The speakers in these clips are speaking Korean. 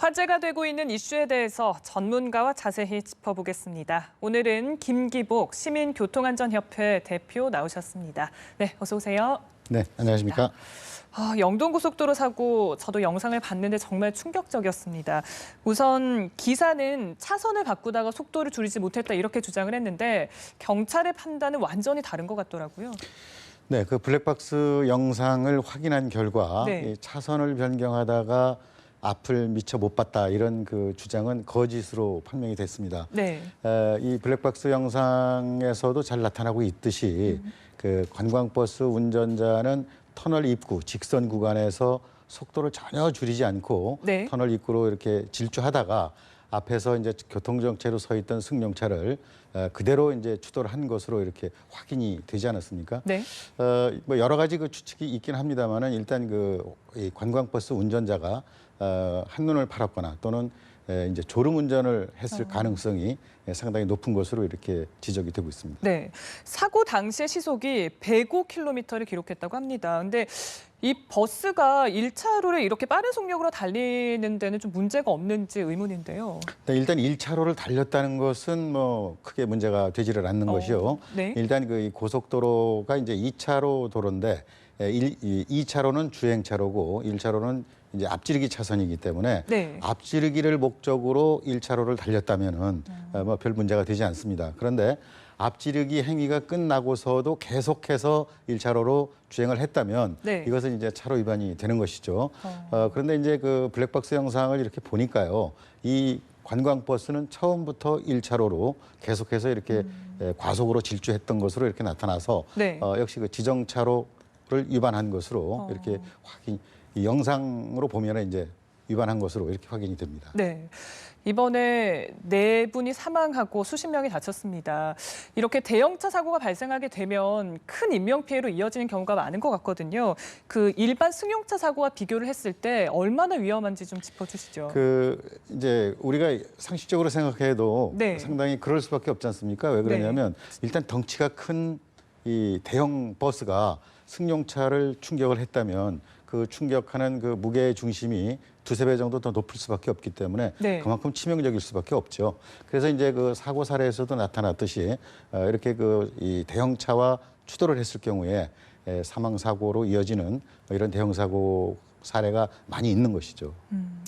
화제가 되고 있는 이슈에 대해서 전문가와 자세히 짚어보겠습니다. 오늘은 김기복 시민교통안전협회 대표 나오셨습니다. 네, 어서 오세요. 네, 안녕하십니까. 영동고속도로 사고 저도 영상을 봤는데 정말 충격적이었습니다. 우선 기사는 차선을 바꾸다가 속도를 줄이지 못했다 이렇게 주장을 했는데 경찰의 판단은 완전히 다른 것 같더라고요. 네, 그 블랙박스 영상을 확인한 결과 네. 이 차선을 변경하다가 앞을 미처 못 봤다 이런 그 주장은 거짓으로 판명이 됐습니다. 네. 이 블랙박스 영상에서도 잘 나타나고 있듯이 그 관광버스 운전자는 터널 입구 직선 구간에서 속도를 전혀 줄이지 않고 네. 터널 입구로 이렇게 질주하다가 앞에서 이제 교통정체로 서 있던 승용차를 그대로 이제 추돌을 한 것으로 이렇게 확인이 되지 않았습니까? 네. 뭐 여러 가지 그 추측이 있긴 합니다만은 일단 이 관광버스 운전자가 한눈을 팔았거나 또는 이제 졸음 운전을 했을 가능성이 상당히 높은 것으로 이렇게 지적이 되고 있습니다. 네, 사고 당시의 시속이 105km를 기록했다고 합니다. 근데 이 버스가 1차로를 이렇게 빠른 속력으로 달리는 데는 좀 문제가 없는지 의문인데요. 네, 일단 1차로를 달렸다는 것은 뭐 크게 문제가 되지를 않는 것이요. 네. 일단 그 고속도로가 이제 2차로 도로인데 2차로는 주행차로고 1차로는 이제 앞지르기 차선이기 때문에 네. 앞지르기를 목적으로 1차로를 달렸다면은 뭐 별 문제가 되지 않습니다. 그런데 앞지르기 행위가 끝나고서도 계속해서 1차로로 주행을 했다면 네. 이것은 이제 차로 위반이 되는 것이죠. 그런데 이제 그 블랙박스 영상을 이렇게 보니까요. 이 관광버스는 처음부터 1차로로 계속해서 이렇게 과속으로 질주했던 것으로 이렇게 나타나서 네. 역시 그 지정차로를 위반한 것으로 이렇게 이 영상으로 보면은 이제 위반한 것으로 이렇게 확인이 됩니다. 네. 이번에 4분이 사망하고 수십 명이 다쳤습니다. 이렇게 대형차 사고가 발생하게 되면 큰 인명피해로 이어지는 경우가 많은 것 같거든요. 그 일반 승용차 사고와 비교를 했을 때 얼마나 위험한지 좀 짚어주시죠. 이제 우리가 상식적으로 생각해도 네. 상당히 그럴 수밖에 없지 않습니까? 왜 그러냐면 일단 덩치가 큰 이 대형 버스가 승용차를 충격을 했다면 그 충격하는 그 무게의 중심이 두세 배 정도 더 높을 수밖에 없기 때문에 네. 그만큼 치명적일 수밖에 없죠. 그래서 이제 그 사고 사례에서도 나타났듯이 이렇게 그 이 대형차와 추돌을 했을 경우에 사망 사고로 이어지는 이런 대형 사고 사례가 많이 있는 것이죠.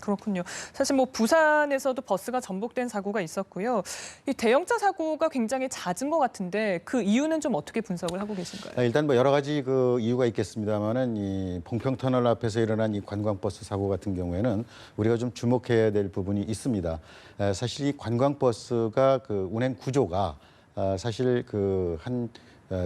그렇군요. 사실 뭐 부산에서도 버스가 전복된 사고가 있었고요. 이 대형차 사고가 굉장히 잦은 것 같은데 그 이유는 좀 어떻게 분석을 하고 계신가요? 일단 뭐 여러 가지 그 이유가 있겠습니다만은 이 봉평터널 앞에서 일어난 이 관광버스 사고 같은 경우에는 우리가 좀 주목해야 될 부분이 있습니다. 사실 이 관광버스가 그 운행 구조가 사실 그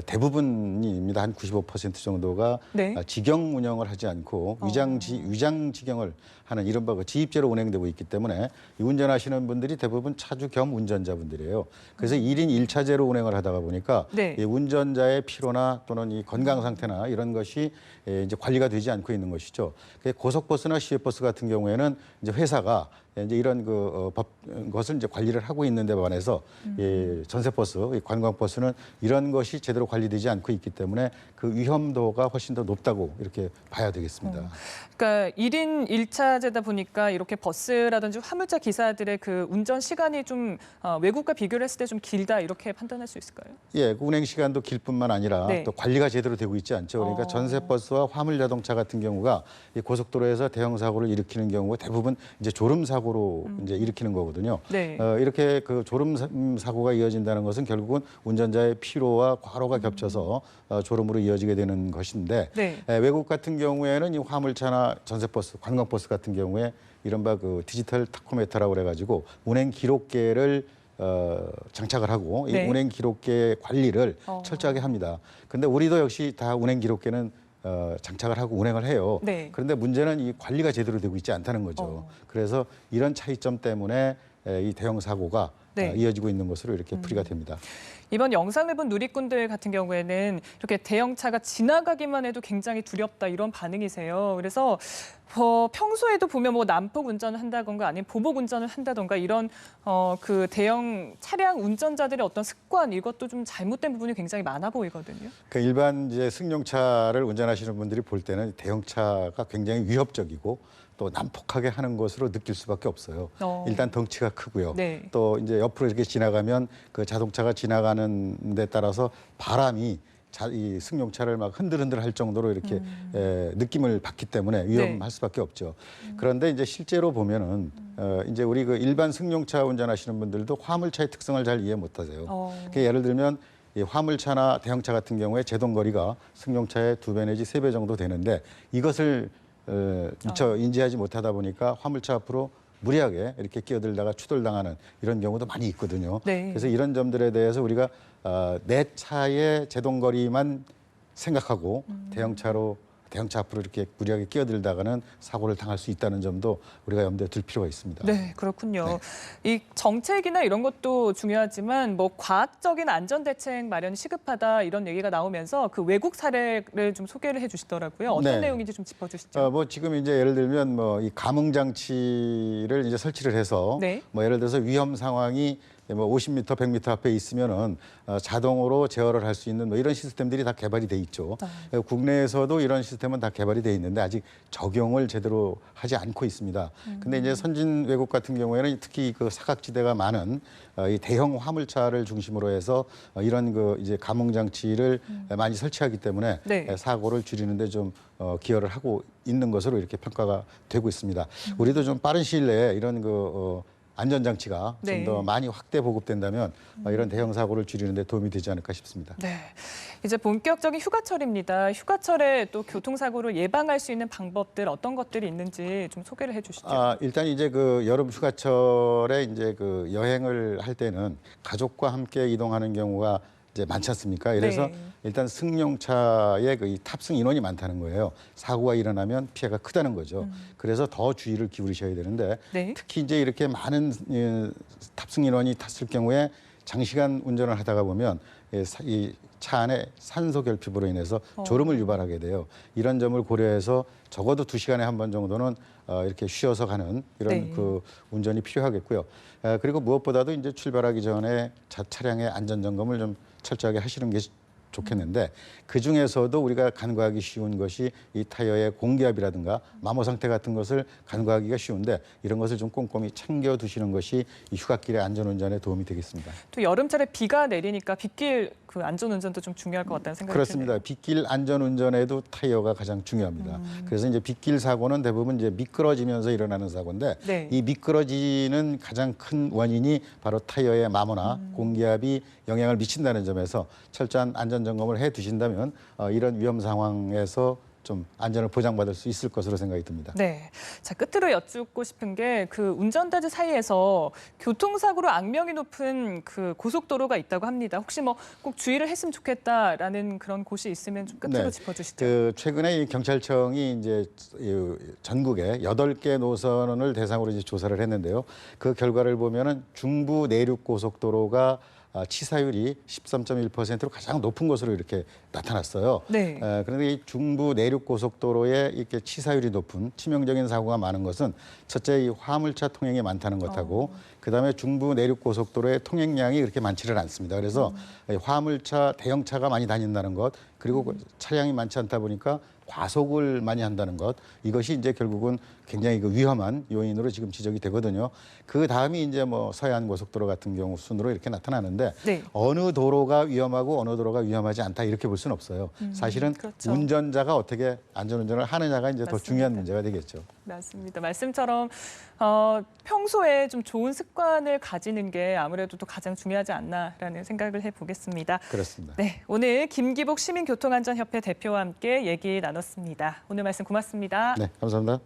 대부분입니다. 한 95% 정도가 네. 직영 운영을 하지 않고 위장 직영을 하는 이른바 그 지입제로 운행되고 있기 때문에 이 운전하시는 분들이 대부분 차주 겸 운전자분들이에요. 그래서 1인 1차제로 운행을 하다가 보니까 네. 이 운전자의 피로나 또는 이 건강 상태나 이런 것이 이제 관리가 되지 않고 있는 것이죠. 고속버스나 시외버스 같은 경우에는 이제 회사가 이제 이런 것을 이제 관리를 하고 있는데 반해서 전세버스, 관광버스는 이런 것이 제대로 관리되지 않고 있기 때문에 그 위험도가 훨씬 더 높다고 이렇게 봐야 되겠습니다. 그러니까 1인 1차제다 보니까 이렇게 버스라든지 화물차 기사들의 그 운전 시간이 좀 외국과 비교를 했을 때 좀 길다 이렇게 판단할 수 있을까요? 예, 그 운행 시간도 길 뿐만 아니라 네. 또 관리가 제대로 되고 있지 않죠. 그러니까 전세버스와 화물자동차 같은 경우가 이 고속도로에서 대형 사고를 일으키는 경우가 대부분 이제 졸음 사고로 이제 일으키는 거거든요. 네. 이렇게 그 졸음 사고가 이어진다는 것은 결국은 운전자의 피로와 과로가 겹쳐서 졸음으로 이어지게 되는 것인데 네. 외국 같은 경우에는 이 화물차나 전세버스, 관광버스 같은 경우에 이른바 그 디지털 타코메터라고 그래가지고 운행 기록계를 장착을 하고 네. 이 운행 기록계 관리를 철저하게 합니다. 그런데 우리도 역시 다 운행 기록계는 장착을 하고 운행을 해요. 네. 그런데 문제는 이 관리가 제대로 되고 있지 않다는 거죠. 그래서 이런 차이점 때문에 이 대형 사고가 네. 이어지고 있는 것으로 이렇게 풀이가 됩니다. 이번 영상을 본 누리꾼들 같은 경우에는 이렇게 대형차가 지나가기만 해도 굉장히 두렵다 이런 반응이세요. 그래서 평소에도 보면 뭐 난폭 운전을 한다던가 아니면 보복 운전을 한다던가 이런 그 대형 차량 운전자들의 어떤 습관 이것도 좀 잘못된 부분이 굉장히 많아 보이거든요. 그 일반 이제 승용차를 운전하시는 분들이 볼 때는 대형차가 굉장히 위협적이고 또 난폭하게 하는 것으로 느낄 수밖에 없어요. 일단 덩치가 크고요. 네. 또 이제 옆으로 이렇게 지나가면 그 자동차가 지나가는 데 따라서 바람이 이 승용차를 막 흔들흔들 할 정도로 이렇게 느낌을 받기 때문에 위험할 네. 수밖에 없죠. 그런데 이제 실제로 보면은 이제 우리 그 일반 승용차 운전하시는 분들도 화물차의 특성을 잘 이해 못하세요. 그러니까 예를 들면 이 화물차나 대형차 같은 경우에 제동 거리가 승용차의 2배 내지 3배 정도 되는데 이것을 미처 인지하지 못하다 보니까 화물차 앞으로 무리하게 이렇게 끼어들다가 추돌당하는 이런 경우도 많이 있거든요. 네. 그래서 이런 점들에 대해서 우리가 내 차의 제동거리만 생각하고 대형차 앞으로 이렇게 무리하게 끼어들다가는 사고를 당할 수 있다는 점도 우리가 염두에 둘 필요가 있습니다. 네, 그렇군요. 이 정책이나 이런 것도 중요하지만 뭐 과학적인 안전 대책 마련이 시급하다 이런 얘기가 나오면서 그 외국 사례를 좀 소개를 해주시더라고요. 어떤 네. 내용인지 좀 짚어주시죠. 뭐 지금 이제 예를 들면 뭐 이 감응 장치를 이제 설치를 해서 네. 뭐 예를 들어서 위험 상황이 뭐 50m, 100m 앞에 있으면은 자동으로 제어를 할 수 있는 뭐 이런 시스템들이 다 개발이 돼 있죠. 국내에서도 이런 시스템은 다 개발이 돼 있는데 아직 적용을 제대로 하지 않고 있습니다. 근데 이제 선진 외국 같은 경우에는 특히 그 사각지대가 많은 이 대형 화물차를 중심으로 해서 이런 그 이제 감응 장치를 많이 설치하기 때문에 네. 사고를 줄이는데 좀 기여를 하고 있는 것으로 이렇게 평가가 되고 있습니다. 우리도 좀 빠른 시일 내에 이런 그 안전장치가 네. 좀 더 많이 확대 보급된다면 이런 대형 사고를 줄이는 데 도움이 되지 않을까 싶습니다. 네, 이제 본격적인 휴가철입니다. 휴가철에 또 교통사고를 예방할 수 있는 방법들 어떤 것들이 있는지 좀 소개를 해주시죠. 일단 이제 그 여름 휴가철에 이제 그 여행을 할 때는 가족과 함께 이동하는 경우가 이제 많지 않습니까? 그래서 네. 일단 승용차의 그 이 탑승 인원이 많다는 거예요. 사고가 일어나면 피해가 크다는 거죠. 그래서 더 주의를 기울이셔야 되는데 네. 특히 이제 이렇게 많은 탑승 인원이 탔을 경우에 장시간 운전을 하다가 보면 이 차 안에 산소 결핍으로 인해서 졸음을 유발하게 돼요. 이런 점을 고려해서 적어도 2시간에 한 번 정도는 이렇게 쉬어서 가는 이런 네. 그 운전이 필요하겠고요. 그리고 무엇보다도 이제 출발하기 전에 차량의 안전 점검을 좀 철저하게 하시는 게 좋겠는데 그 중에서도 우리가 간과하기 쉬운 것이 이 타이어의 공기압이라든가 마모 상태 같은 것을 간과하기가 쉬운데 이런 것을 좀 꼼꼼히 챙겨 두시는 것이 이 휴가길의 안전운전에 도움이 되겠습니다. 또 여름철에 비가 내리니까 빗길 그 안전운전도 좀 중요할 것 같다는 생각이 그렇습니다. 드네요. 빗길 안전운전에도 타이어가 가장 중요합니다. 그래서 이제 빗길 사고는 대부분 이제 미끄러지면서 일어나는 사고인데 네. 이 미끄러지는 가장 큰 원인이 바로 타이어의 마모나 공기압이 영향을 미친다는 점에서 철저한 안전 점검을 해 두신다면 이런 위험 상황에서 좀 안전을 보장받을 수 있을 것으로 생각이 듭니다. 네. 자, 끝으로 여쭙고 싶은 게 그 운전자들 사이에서 교통사고로 악명이 높은 그 고속도로가 있다고 합니다. 혹시 뭐 꼭 주의를 했으면 좋겠다라는 그런 곳이 있으면 좀 끝으로 네. 짚어주시죠. 그 최근에 이 경찰청이 이제 전국에 8개 노선을 대상으로 이제 조사를 했는데요. 그 결과를 보면은 중부 내륙 고속도로가 치사율이 13.1%로 가장 높은 것으로 이렇게 나타났어요. 네. 그런데 이 중부 내륙 고속도로에 이렇게 치사율이 높은 치명적인 사고가 많은 것은 첫째 이 화물차 통행이 많다는 것하고 그다음에 중부 내륙 고속도로의 통행량이 그렇게 많지를 않습니다. 그래서 화물차, 대형차가 많이 다닌다는 것 그리고 차량이 많지 않다 보니까 과속을 많이 한다는 것 이것이 이제 결국은 굉장히 그 위험한 요인으로 지금 지적이 되거든요. 그 다음이 이제 뭐 서해안 고속도로 같은 경우 순으로 이렇게 나타나는데 네. 어느 도로가 위험하고 어느 도로가 위험하지 않다 이렇게 볼 수는 없어요. 사실은 그렇죠. 운전자가 어떻게 안전운전을 하느냐가 이제 더 맞습니다. 중요한 문제가 되겠죠. 맞습니다. 말씀처럼 평소에 좀 좋은 습관을 가지는 게 아무래도 또 가장 중요하지 않나라는 생각을 해보겠습니다. 그렇습니다. 네, 오늘 김기복 시민교통안전협회 대표와 함께 얘기 나눴습니다. 오늘 말씀 고맙습니다. 네, 감사합니다.